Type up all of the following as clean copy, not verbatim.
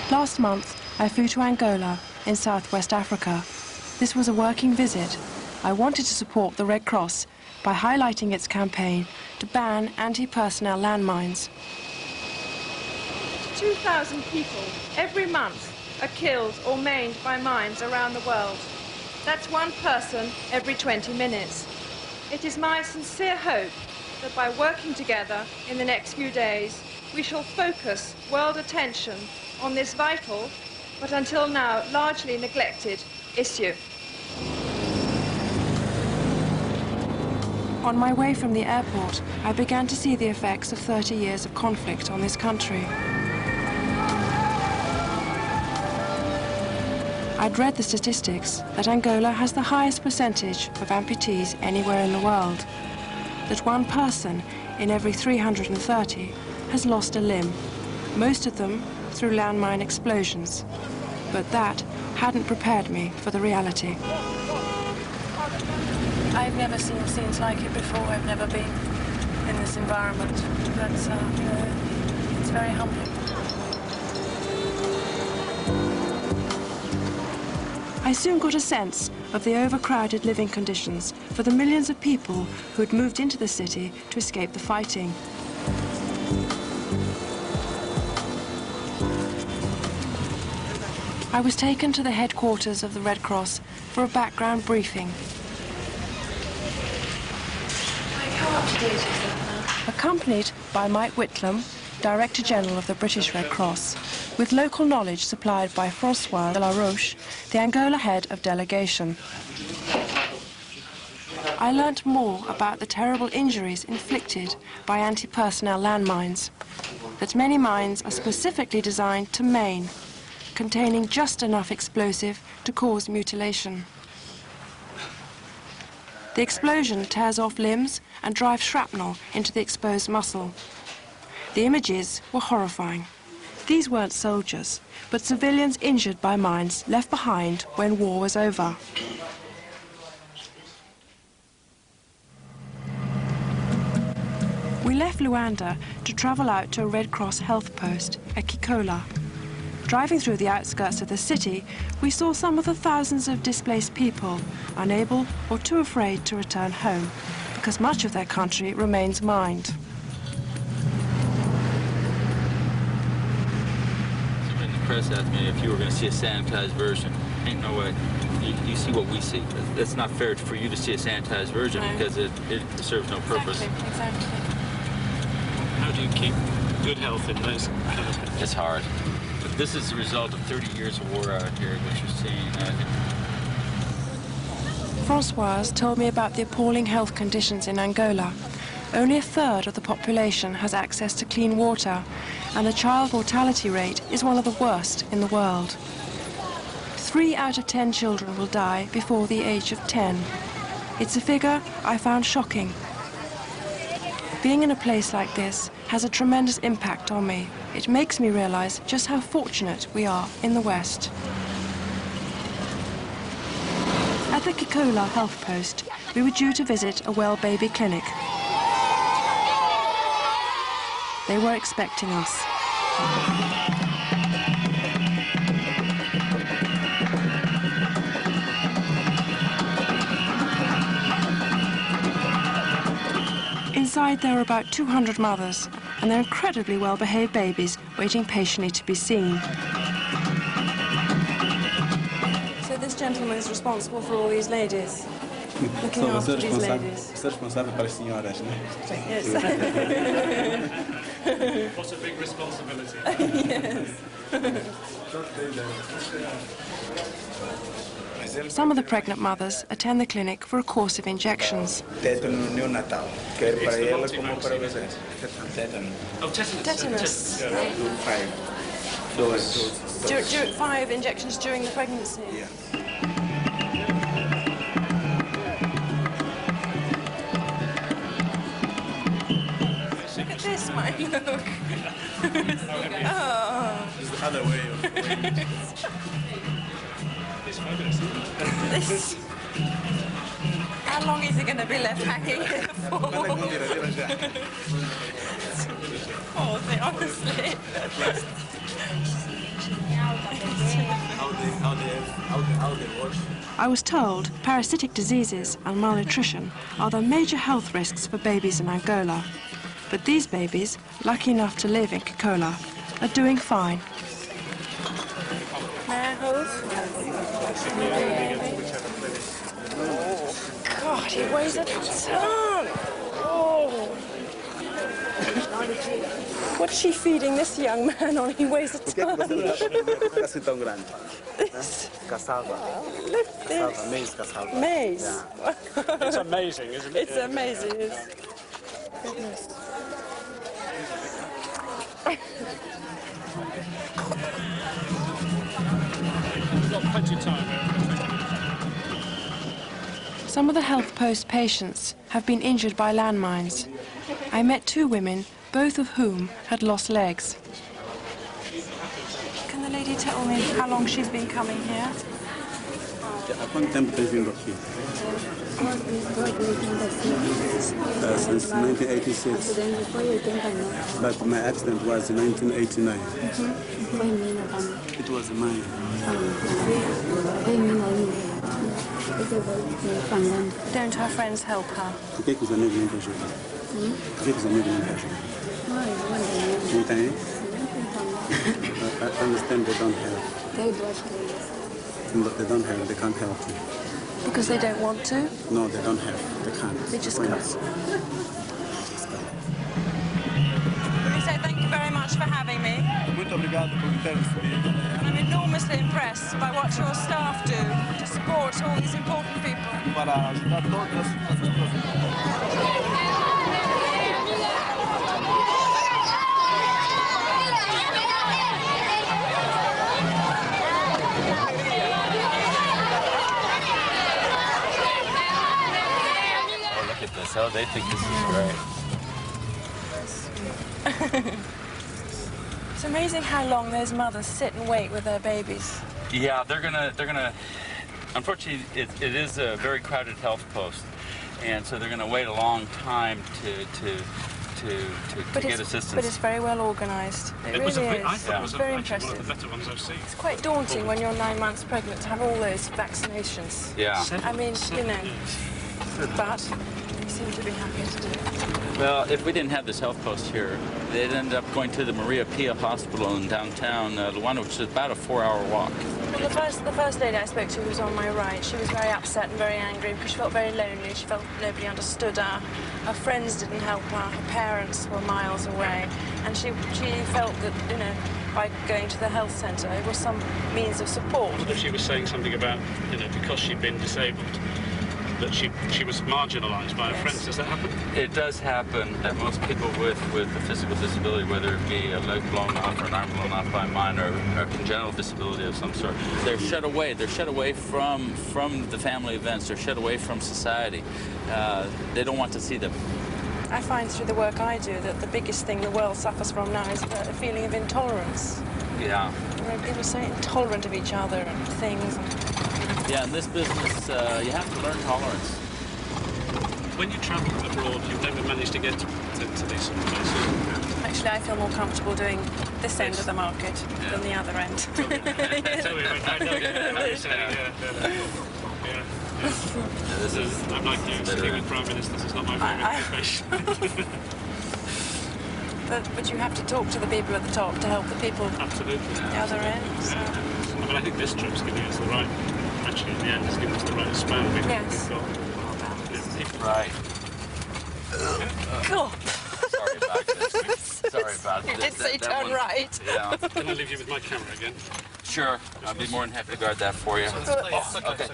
Last month, I flew to Angola in southwest Africa. This was a working visit. I wanted to support the Red Cross by highlighting its campaign to ban anti-personnel landmines. 2,000 people every month are killed or maimed by mines around the world. That's one person every 20 minutes. It is my sincere hope that by working together in the next few days, we shall focus world attention on this vital, but until now largely neglected, issue. On my way from the airport, I began to see the effects of 30 years of conflict on this country. I'd read the statistics that Angola has the highest percentage of amputees anywhere in the world, that one person in every 330 has lost a limb, most of them through landmine explosions. But that hadn't prepared me for the reality. I've never seen scenes like it before. I've never been in this environment, but it's very humbling. I soon got a sense of the overcrowded living conditions for the millions of people who had moved into the city to escape the fighting. I was taken to the headquarters of the Red Cross for a background briefing. Accompanied by Mike Whitlam, Director General of the British Red Cross, with local knowledge supplied by François de la Roche, the Angola head of delegation. I learnt more about the terrible injuries inflicted by anti-personnel landmines, that many mines are specifically designed to maim, containing just enough explosive to cause mutilation. The explosion tears off limbs and drives shrapnel into the exposed muscle. The images were horrifying. These weren't soldiers, but civilians injured by mines left behind when war was over. We left Luanda to travel out to a Red Cross health post at Kikola. Driving through the outskirts of the city, we saw some of the thousands of displaced people, unable or too afraid to return home, because much of their country remains mined. Somebody in the press asked me if you were going to see a sanitized version. Ain't no way. You see what we see. That's not fair for you to see a sanitized version because it serves no purpose. Exactly. How do you keep good health in those kind of... It's hard. But this is the result of 30 years of war out here, what you're seeing. Françoise told me about the appalling health conditions in Angola. Only a third of the population has access to clean water, and the child mortality rate is one of the worst in the world. 3 out of 10 children will die before the age of 10. It's a figure I found shocking. Being in a place like this has a tremendous impact on me. It makes me realize just how fortunate we are in the West. At the Kikola health post, we were due to visit a well baby clinic. They were expecting us. Inside there are about 200 mothers, and they're incredibly well-behaved babies waiting patiently to be seen. So this gentleman is responsible for all these ladies, looking after these ladies. Yes. What a big responsibility. Yes. Some of the pregnant mothers attend the clinic for a course of injections. Tetanus. 5 injections during the pregnancy. Yeah. Look at this, my look. Oh. It's the other way of This. How long is it going to be left hanging here for? Oh, honestly. How they wash. I was told parasitic diseases and malnutrition are the major health risks for babies in Angola. But these babies, lucky enough to live in Kokola, are doing fine. May I hold? God, he weighs a ton! Oh! What's she feeding this young man on? He weighs a ton. This? Cassava. Lift this. Cassava, maize cassava. Maize. Yeah. It's amazing, isn't it? It's amazing. It's... Goodness. We've got plenty of time. Some of the health post patients have been injured by landmines. I met two women, both of whom had lost legs. Can the lady tell me how long she's been coming here? Since 1986, but my accident was in 1989. It was mine. Don't her friends help her? I understand they don't help. But they don't help, they can't help you. Because they don't want to? No, they don't have. They can't. They just can't. Let me say thank you very much for having me. I'm enormously impressed by what your staff do to support all these important people. So they think this is great. It's amazing how long those mothers sit and wait with their babies. Yeah, they're gonna. Unfortunately, it is a very crowded health post, and so they're gonna wait a long time to get assistance. But it's very well organised. It really is. I thought it was very actually impressive. one of the better ones I've seen. It's quite daunting when you're 9 months pregnant to have all those vaccinations. Yeah. I mean, you know, but they seem to be happy to do it. Well, if we didn't have this health post here, they'd end up going to the Maria Pia Hospital in downtown Luanda, which is about a 4-hour walk. Well, the first lady I spoke to who was on my right, she was very upset and very angry because she felt very lonely. She felt nobody understood her. Her friends didn't help her. Her parents were miles away. And she felt that, you know, by going to the health centre, it was some means of support. But she was saying something about, you know, because she'd been disabled, that she was marginalised by her friends. Does that happen? It does happen that most people with a physical disability, whether it be a leg blown off or an arm blown off by mine or a congenital disability of some sort, they're shut away. They're shut away from the family events. They're shut away from society. They don't want to see them. I find through the work I do that the biggest thing the world suffers from now is a feeling of intolerance. Yeah. You know, people are so intolerant of each other and things. Yeah, in this business, you have to learn tolerance. When you travel abroad, you've never managed to get to these sort of places. Actually, I feel more comfortable doing this end of the market than the other end. I'm like you, sitting with prime ministers is not my favourite profession. But you have to talk to the people at the top to help the people Absolutely. at the other end. So. I mean, I think this trip's giving us the right, actually in the end, it's giving us the right span. Yes. Right. God. Sorry about this. Sorry about this. You did say turn right. Yeah. Can I leave you with my camera again? Sure. I'll be more than happy to guard that for you. Okay. Okay.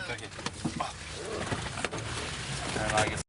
And I guess